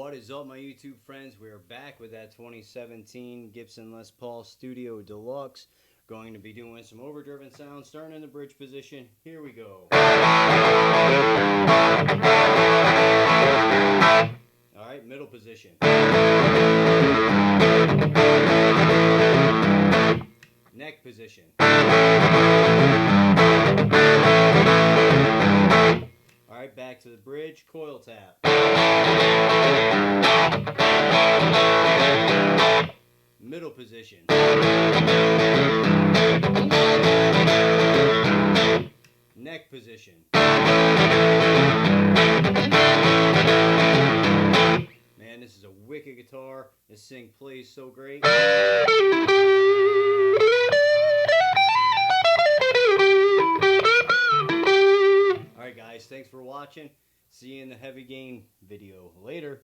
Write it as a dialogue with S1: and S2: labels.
S1: What is up, my YouTube friends? We are back with that 2017 Gibson Les Paul Studio Deluxe. Going to be doing some overdriven sounds, starting in the bridge position. Here we go. Alright, middle position. Neck position. Alright, back to the bridge, coil tap. Middle position. Neck position. Man, this is a wicked guitar. This thing plays so great. Alright guys, thanks for watching. See you in the heavy gain video. Later.